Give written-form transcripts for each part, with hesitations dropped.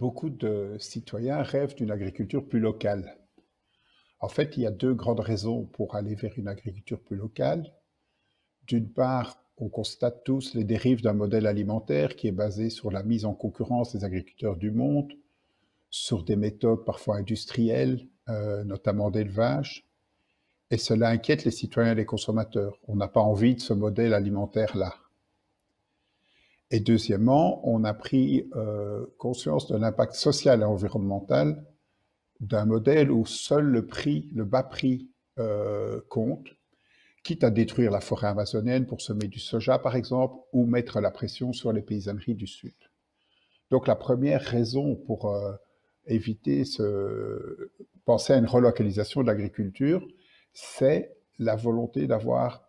Beaucoup de citoyens rêvent d'une agriculture plus locale. En fait, il y a deux grandes raisons pour aller vers une agriculture plus locale. D'une part, on constate tous les dérives d'un modèle alimentaire qui est basé sur la mise en concurrence des agriculteurs du monde, sur des méthodes parfois industrielles, notamment d'élevage, et cela inquiète les citoyens et les consommateurs. On n'a pas envie de ce modèle alimentaire-là. Et deuxièmement, on a pris conscience de l'impact social et environnemental d'un modèle où seul le prix, le bas prix compte, quitte à détruire la forêt amazonienne pour semer du soja par exemple, ou mettre la pression sur les paysanneries du Sud. Donc la première raison pour penser à une relocalisation de l'agriculture, c'est la volonté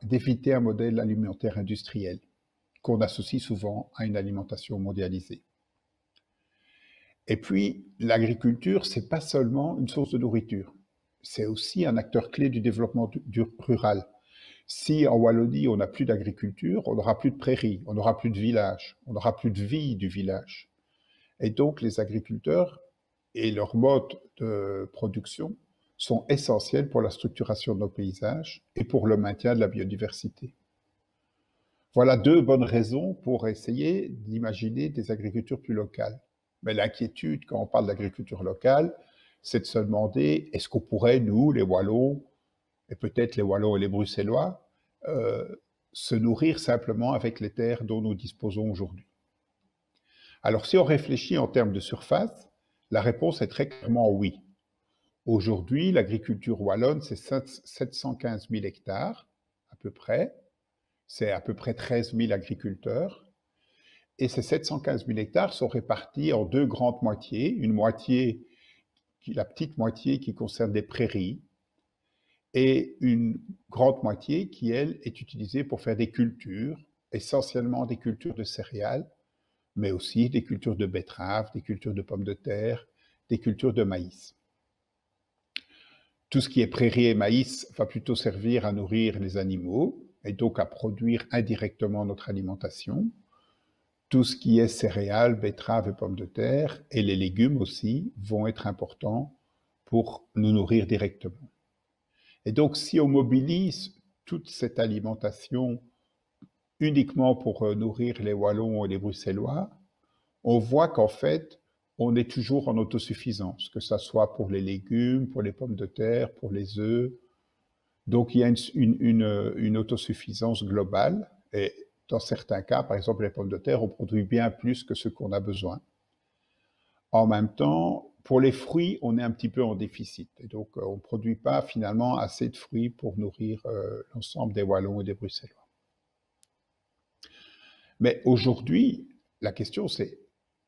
d'éviter un modèle alimentaire industriel qu'on associe souvent à une alimentation mondialisée. Et puis, l'agriculture, c'est pas seulement une source de nourriture, c'est aussi un acteur clé du développement du rural. Si en Wallonie, on n'a plus d'agriculture, on n'aura plus de prairies, on n'aura plus de villages, on n'aura plus de vie du village. Et donc, les agriculteurs et leur mode de production sont essentiels pour la structuration de nos paysages et pour le maintien de la biodiversité. Voilà deux bonnes raisons pour essayer d'imaginer des agricultures plus locales. Mais l'inquiétude, quand on parle d'agriculture locale, c'est de se demander, est-ce qu'on pourrait, nous, les Wallons, et peut-être les Wallons et les Bruxellois, se nourrir simplement avec les terres dont nous disposons aujourd'hui? Alors, si on réfléchit en termes de surface, la réponse est très clairement oui. Aujourd'hui, l'agriculture wallonne, c'est 715 000 hectares, à peu près. C'est à peu près 13 000 agriculteurs. Et ces 715 000 hectares sont répartis en deux grandes moitiés. Une moitié, la petite moitié qui concerne des prairies, et une grande moitié qui, elle, est utilisée pour faire des cultures, essentiellement des cultures de céréales, mais aussi des cultures de betteraves, des cultures de pommes de terre, des cultures de maïs. Tout ce qui est prairies et maïs va plutôt servir à nourrir les animaux, et donc à produire indirectement notre alimentation. Tout ce qui est céréales, betteraves et pommes de terre, et les légumes aussi, vont être importants pour nous nourrir directement. Et donc, si on mobilise toute cette alimentation uniquement pour nourrir les Wallons et les Bruxellois, on voit qu'en fait, on est toujours en autosuffisance, que ce soit pour les légumes, pour les pommes de terre, pour les œufs. Donc, il y a une autosuffisance globale, et dans certains cas, par exemple les pommes de terre, on produit bien plus que ce qu'on a besoin. En même temps, pour les fruits, on est un petit peu en déficit. Et donc, on ne produit pas finalement assez de fruits pour nourrir l'ensemble des Wallons et des Bruxellois. Mais aujourd'hui, la question c'est,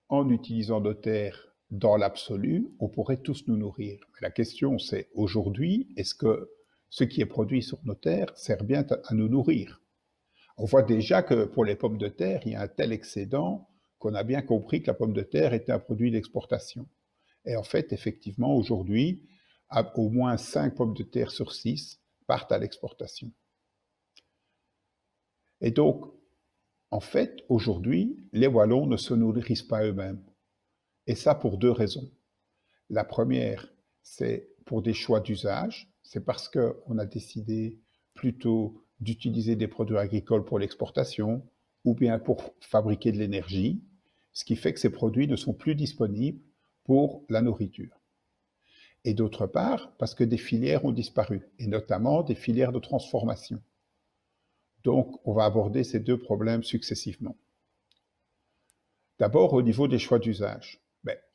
en utilisant nos terres dans l'absolu, on pourrait tous nous nourrir. Mais la question c'est, aujourd'hui, est-ce que ce qui est produit sur nos terres sert bien à nous nourrir? On voit déjà que pour les pommes de terre, il y a un tel excédent qu'on a bien compris que la pomme de terre était un produit d'exportation. Et en fait, effectivement, aujourd'hui, au moins 5 pommes de terre sur 6 partent à l'exportation. Et donc, en fait, aujourd'hui, les Wallons ne se nourrissent pas eux-mêmes. Et ça pour deux raisons. La première, c'est pour des choix d'usage. C'est parce qu'on a décidé plutôt d'utiliser des produits agricoles pour l'exportation ou bien pour fabriquer de l'énergie, ce qui fait que ces produits ne sont plus disponibles pour la nourriture. Et d'autre part, parce que des filières ont disparu, et notamment des filières de transformation. Donc, on va aborder ces deux problèmes successivement. D'abord, au niveau des choix d'usage.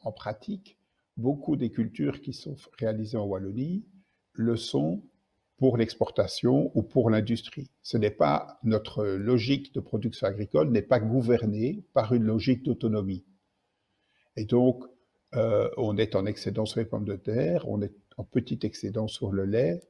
En pratique, beaucoup des cultures qui sont réalisées en Wallonie le sont pour l'exportation ou pour l'industrie. Ce n'est pas, notre logique de production agricole n'est pas gouvernée par une logique d'autonomie. Et donc, on est en excédent sur les pommes de terre, on est en petit excédent sur le lait.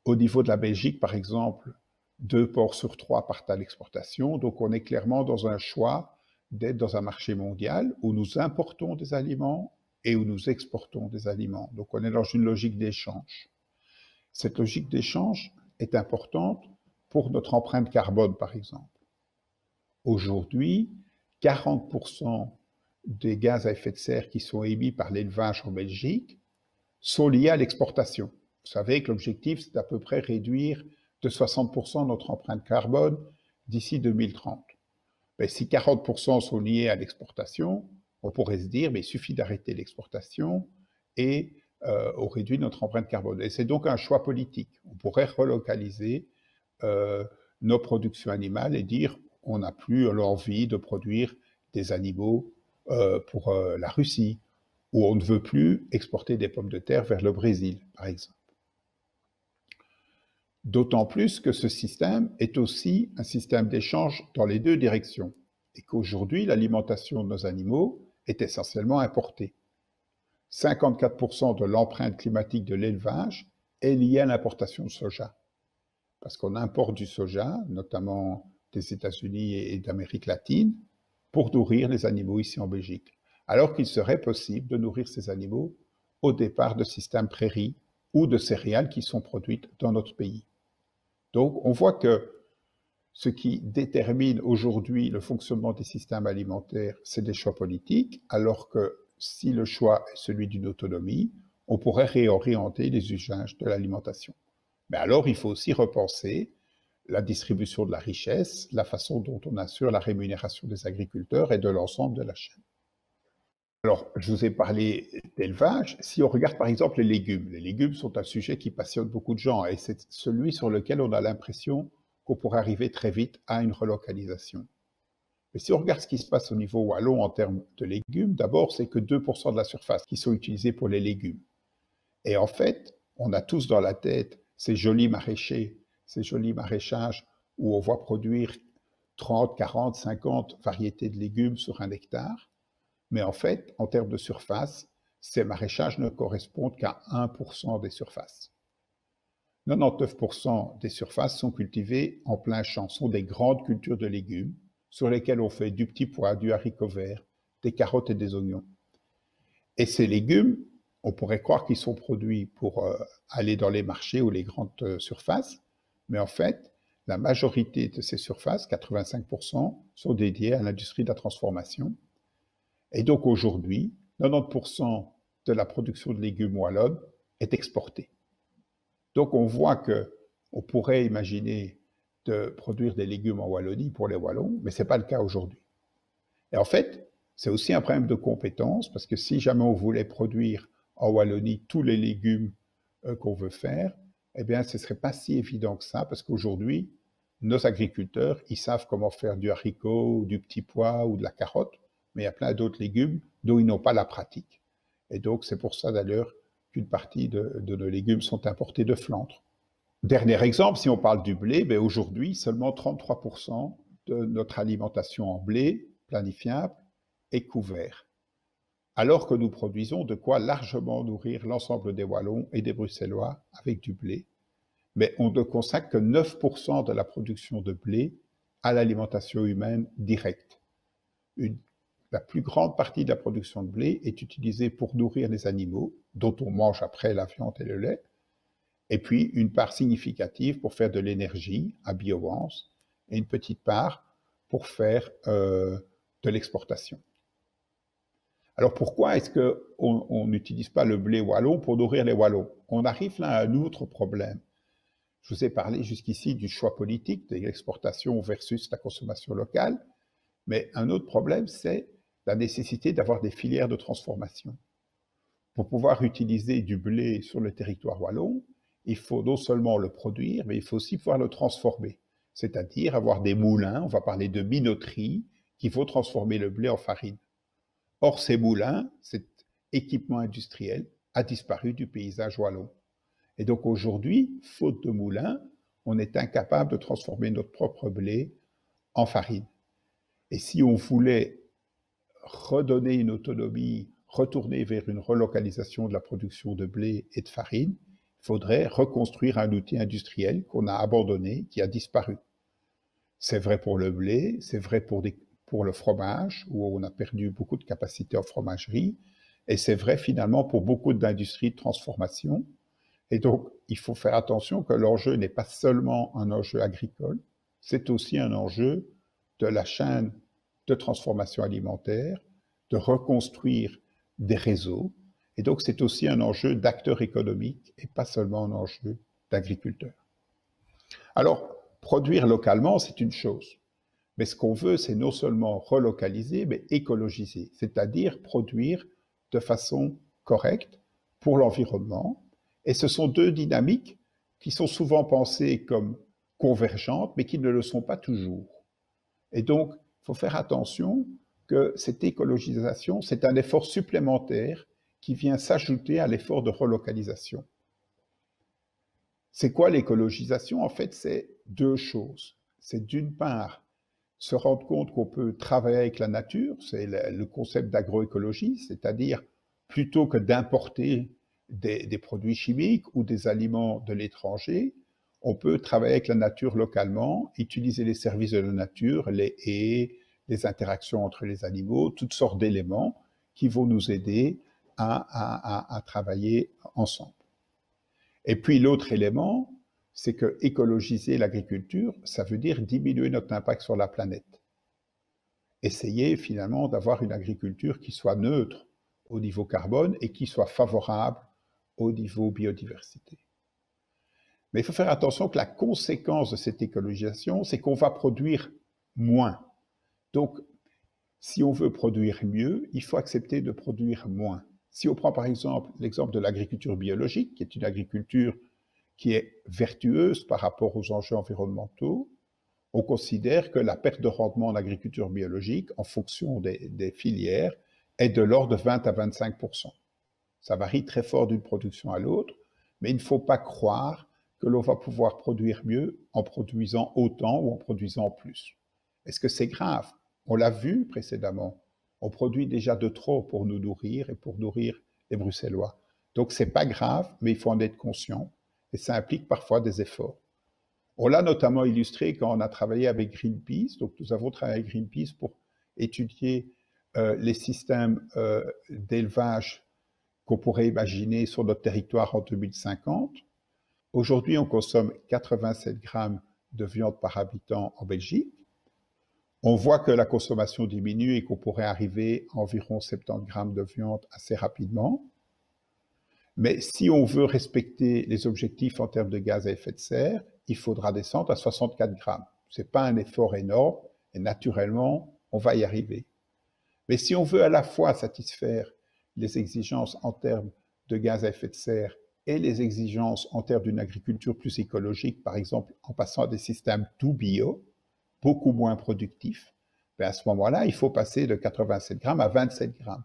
Au niveau de la Belgique, par exemple, 2 porcs sur 3 partent à l'exportation. Donc, on est clairement dans un choix d'être dans un marché mondial où nous importons des aliments et où nous exportons des aliments. Donc, on est dans une logique d'échange. Cette logique d'échange est importante pour notre empreinte carbone, par exemple. Aujourd'hui, 40% des gaz à effet de serre qui sont émis par l'élevage en Belgique sont liés à l'exportation. Vous savez que l'objectif, c'est d'à peu près réduire de 60% notre empreinte carbone d'ici 2030. Mais si 40% sont liés à l'exportation, on pourrait se dire, mais il suffit d'arrêter l'exportation et on réduit notre empreinte carbone. Et c'est donc un choix politique. On pourrait relocaliser nos productions animales et dire, on n'a plus l'envie de produire des animaux pour la Russie, ou on ne veut plus exporter des pommes de terre vers le Brésil, par exemple. D'autant plus que ce système est aussi un système d'échange dans les deux directions, et qu'aujourd'hui, l'alimentation de nos animaux est essentiellement importée. 54% de l'empreinte climatique de l'élevage est liée à l'importation de soja, parce qu'on importe du soja, notamment des États-Unis et d'Amérique latine, pour nourrir les animaux ici en Belgique, alors qu'il serait possible de nourrir ces animaux au départ de systèmes prairies ou de céréales qui sont produites dans notre pays. Donc on voit que ce qui détermine aujourd'hui le fonctionnement des systèmes alimentaires, c'est des choix politiques, alors que si le choix est celui d'une autonomie, on pourrait réorienter les usages de l'alimentation. Mais alors il faut aussi repenser la distribution de la richesse, la façon dont on assure la rémunération des agriculteurs et de l'ensemble de la chaîne. Alors, je vous ai parlé d'élevage. Si on regarde par exemple les légumes sont un sujet qui passionne beaucoup de gens et c'est celui sur lequel on a l'impression qu'on pourrait arriver très vite à une relocalisation. Mais si on regarde ce qui se passe au niveau wallon en termes de légumes, d'abord, c'est que 2% de la surface qui sont utilisés pour les légumes. Et en fait, on a tous dans la tête ces jolis maraîchers, ces jolis maraîchages où on voit produire 30, 40, 50 variétés de légumes sur un hectare. Mais en fait, en termes de surface, ces maraîchages ne correspondent qu'à 1% des surfaces. 99% des surfaces sont cultivées en plein champ, sont des grandes cultures de légumes sur lesquelles on fait du petit pois, du haricot vert, des carottes et des oignons. Et ces légumes, on pourrait croire qu'ils sont produits pour aller dans les marchés ou les grandes surfaces, mais en fait, la majorité de ces surfaces, 85%, sont dédiées à l'industrie de la transformation. Et donc aujourd'hui, 90% de la production de légumes wallonne est exportée. Donc on voit qu'on pourrait imaginer de produire des légumes en Wallonie pour les Wallons, mais ce n'est pas le cas aujourd'hui. Et en fait, c'est aussi un problème de compétence, parce que si jamais on voulait produire en Wallonie tous les légumes qu'on veut faire, eh bien ce ne serait pas si évident que ça, parce qu'aujourd'hui, nos agriculteurs, ils savent comment faire du haricot, ou du petit pois ou de la carotte, mais il y a plein d'autres légumes dont ils n'ont pas la pratique. Et donc c'est pour ça d'ailleurs qu'une partie de nos légumes sont importés de Flandre. Dernier exemple, si on parle du blé, ben aujourd'hui, seulement 33% de notre alimentation en blé planifiable est couvert, alors que nous produisons de quoi largement nourrir l'ensemble des Wallons et des Bruxellois avec du blé. Mais on ne consacre que 9% de la production de blé à l'alimentation humaine directe. La plus grande partie de la production de blé est utilisée pour nourrir les animaux, dont on mange après la viande et le lait, et puis une part significative pour faire de l'énergie à biomasse, et une petite part pour faire de l'exportation. Alors pourquoi est-ce qu'on n'utilise pas le blé wallon pour nourrir les Wallons? On arrive là à un autre problème. Je vous ai parlé jusqu'ici du choix politique de l'exportation versus la consommation locale, mais un autre problème, c'est la nécessité d'avoir des filières de transformation. Pour pouvoir utiliser du blé sur le territoire wallon, il faut non seulement le produire, mais il faut aussi pouvoir le transformer, c'est-à-dire avoir des moulins, on va parler de minoterie, qui vont transformer le blé en farine. Or, ces moulins, cet équipement industriel, a disparu du paysage wallon. Et donc aujourd'hui, faute de moulins, on est incapable de transformer notre propre blé en farine. Et si on voulait redonner une autonomie, retourner vers une relocalisation de la production de blé et de farine, il faudrait reconstruire un outil industriel qu'on a abandonné, qui a disparu. C'est vrai pour le blé, c'est vrai pour le fromage, où on a perdu beaucoup de capacité en fromagerie, et c'est vrai finalement pour beaucoup d'industries de transformation. Et donc, il faut faire attention que l'enjeu n'est pas seulement un enjeu agricole, c'est aussi un enjeu de la chaîne de transformation alimentaire, de reconstruire des réseaux. Et donc, c'est aussi un enjeu d'acteurs économiques et pas seulement un enjeu d'agriculteurs. Alors, produire localement, c'est une chose. Mais ce qu'on veut, c'est non seulement relocaliser, mais écologiser, c'est-à-dire produire de façon correcte pour l'environnement. Et ce sont deux dynamiques qui sont souvent pensées comme convergentes, mais qui ne le sont pas toujours. Et donc, il faut faire attention que cette écologisation, c'est un effort supplémentaire qui vient s'ajouter à l'effort de relocalisation. C'est quoi l'écologisation? En fait, c'est deux choses. C'est d'une part se rendre compte qu'on peut travailler avec la nature, c'est le concept d'agroécologie, c'est-à-dire plutôt que d'importer des produits chimiques ou des aliments de l'étranger, on peut travailler avec la nature localement, utiliser les services de la nature, les haies, les interactions entre les animaux, toutes sortes d'éléments qui vont nous aider à travailler ensemble. Et puis l'autre élément, c'est que écologiser l'agriculture, ça veut dire diminuer notre impact sur la planète. Essayer finalement d'avoir une agriculture qui soit neutre au niveau carbone et qui soit favorable au niveau biodiversité. Mais il faut faire attention que la conséquence de cette écologisation, c'est qu'on va produire moins. Donc, si on veut produire mieux, il faut accepter de produire moins. Si on prend par exemple l'exemple de l'agriculture biologique, qui est une agriculture qui est vertueuse par rapport aux enjeux environnementaux, on considère que la perte de rendement en agriculture biologique, en fonction des filières, est de l'ordre de 20 à 25%. Ça varie très fort d'une production à l'autre, mais il ne faut pas croire que l'on va pouvoir produire mieux en produisant autant ou en produisant plus. Est-ce que c'est grave? On l'a vu précédemment. On produit déjà de trop pour nous nourrir et pour nourrir les Bruxellois. Donc c'est pas grave, mais il faut en être conscient et ça implique parfois des efforts. On l'a notamment illustré quand on a travaillé avec Greenpeace. Donc nous avons travaillé avec Greenpeace pour étudier les systèmes d'élevage qu'on pourrait imaginer sur notre territoire en 2050. Aujourd'hui, on consomme 87 grammes de viande par habitant en Belgique. On voit que la consommation diminue et qu'on pourrait arriver à environ 70 grammes de viande assez rapidement. Mais si on veut respecter les objectifs en termes de gaz à effet de serre, il faudra descendre à 64 grammes. Ce n'est pas un effort énorme et naturellement, on va y arriver. Mais si on veut à la fois satisfaire les exigences en termes de gaz à effet de serre et les exigences en termes d'une agriculture plus écologique, par exemple en passant à des systèmes tout bio, beaucoup moins productifs, ben à ce moment-là, il faut passer de 87 grammes à 27 grammes.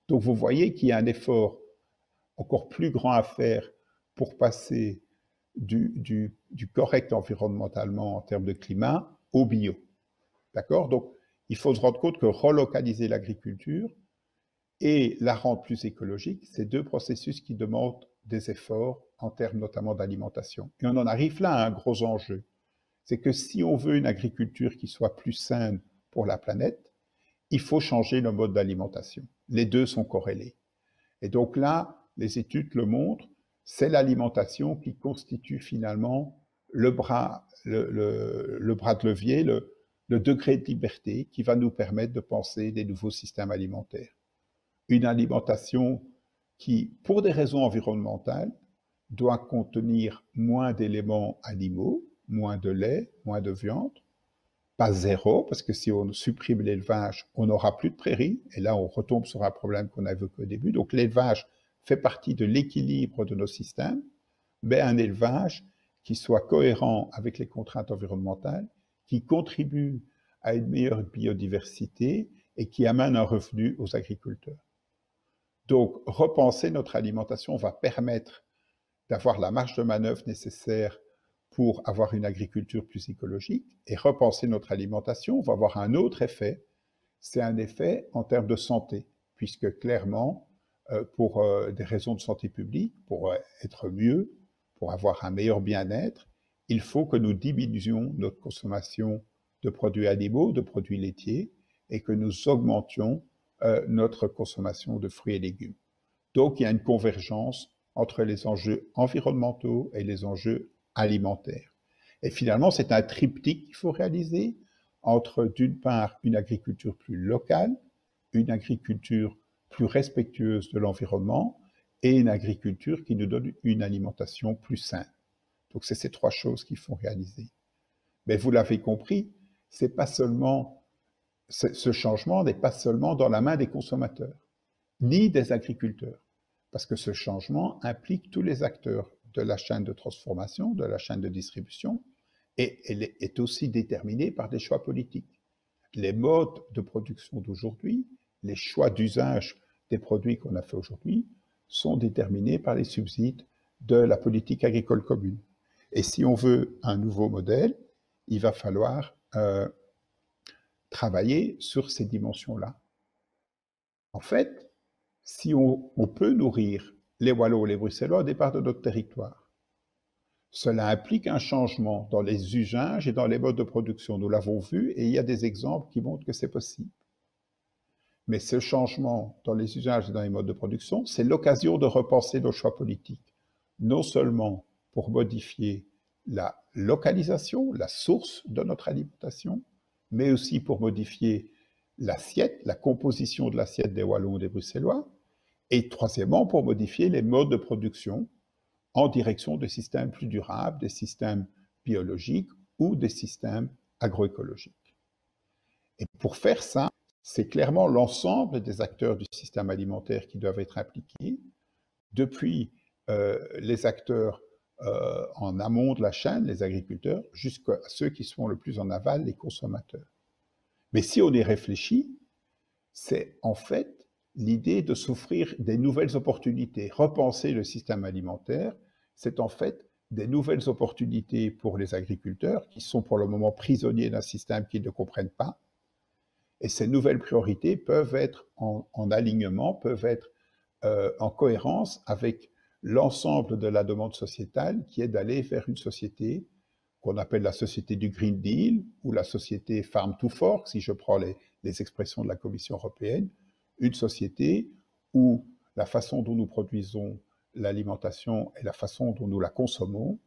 Donc vous voyez qu'il y a un effort encore plus grand à faire pour passer du correct environnementalement en termes de climat au bio. D'accord? Donc il faut se rendre compte que relocaliser l'agriculture et la rendre plus écologique, c'est deux processus qui demandent des efforts en termes notamment d'alimentation. Et on en arrive là à un gros enjeu. C'est que si on veut une agriculture qui soit plus saine pour la planète, il faut changer le mode d'alimentation. Les deux sont corrélés. Et donc là, les études le montrent, c'est l'alimentation qui constitue finalement le bras de levier, le degré de liberté qui va nous permettre de penser des nouveaux systèmes alimentaires. Une alimentation qui, pour des raisons environnementales, doit contenir moins d'éléments animaux, moins de lait, moins de viande, pas zéro, parce que si on supprime l'élevage, on n'aura plus de prairies, et là on retombe sur un problème qu'on a évoqué au début. Donc l'élevage fait partie de l'équilibre de nos systèmes, mais un élevage qui soit cohérent avec les contraintes environnementales, qui contribue à une meilleure biodiversité et qui amène un revenu aux agriculteurs. Donc repenser notre alimentation va permettre d'avoir la marge de manœuvre nécessaire pour avoir une agriculture plus écologique, et repenser notre alimentation va avoir un autre effet, c'est un effet en termes de santé, puisque clairement, pour des raisons de santé publique, pour être mieux, pour avoir un meilleur bien-être, il faut que nous diminuions notre consommation de produits animaux, de produits laitiers, et que nous augmentions notre consommation de fruits et légumes. Donc il y a une convergence entre les enjeux environnementaux et les enjeux alimentaires. Et finalement, c'est un triptyque qu'il faut réaliser entre, d'une part, une agriculture plus locale, une agriculture plus respectueuse de l'environnement et une agriculture qui nous donne une alimentation plus saine. Donc c'est ces trois choses qu'il faut réaliser. Mais vous l'avez compris, c'est pas seulement, ce changement n'est pas seulement dans la main des consommateurs, ni des agriculteurs, parce que ce changement implique tous les acteurs de la chaîne de transformation, de la chaîne de distribution, et elle est aussi déterminée par des choix politiques. Les modes de production d'aujourd'hui, les choix d'usage des produits qu'on a fait aujourd'hui, sont déterminés par les subsides de la politique agricole commune. Et si on veut un nouveau modèle, il va falloir travailler sur ces dimensions-là. En fait, si on peut nourrir les Wallons et les Bruxellois au départ de notre territoire, cela implique un changement dans les usages et dans les modes de production. Nous l'avons vu et il y a des exemples qui montrent que c'est possible. Mais ce changement dans les usages et dans les modes de production, c'est l'occasion de repenser nos choix politiques, non seulement pour modifier la localisation, la source de notre alimentation, mais aussi pour modifier l'assiette, la composition de l'assiette des Wallons ou des Bruxellois, et troisièmement, pour modifier les modes de production en direction de systèmes plus durables, des systèmes biologiques ou des systèmes agroécologiques. Et pour faire ça, c'est clairement l'ensemble des acteurs du système alimentaire qui doivent être impliqués, depuis les acteurs en amont de la chaîne, les agriculteurs, jusqu'à ceux qui sont le plus en aval, les consommateurs. Mais si on y réfléchit, c'est en fait l'idée de s'offrir des nouvelles opportunités. Repenser le système alimentaire, c'est en fait des nouvelles opportunités pour les agriculteurs qui sont pour le moment prisonniers d'un système qu'ils ne comprennent pas. Et ces nouvelles priorités peuvent être en alignement, peuvent être en cohérence avec l'ensemble de la demande sociétale qui est d'aller vers une société qu'on appelle la société du Green Deal ou la société Farm to Fork, si je prends les expressions de la Commission européenne, une société où la façon dont nous produisons l'alimentation et la façon dont nous la consommons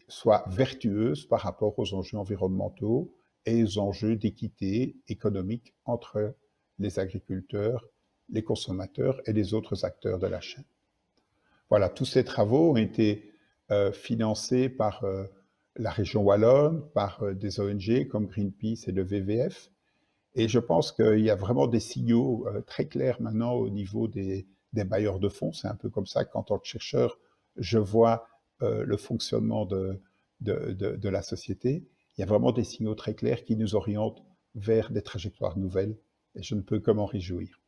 soit vertueuse par rapport aux enjeux environnementaux et aux enjeux d'équité économique entre les agriculteurs, les consommateurs et les autres acteurs de la chaîne. Voilà, tous ces travaux ont été financés par la région wallonne, par des ONG comme Greenpeace et le WWF. Et je pense qu'il y a vraiment des signaux très clairs maintenant au niveau des bailleurs de fonds. C'est un peu comme ça qu'en tant que chercheur, je vois le fonctionnement de la société. Il y a vraiment des signaux très clairs qui nous orientent vers des trajectoires nouvelles. Et je ne peux que m'en réjouir.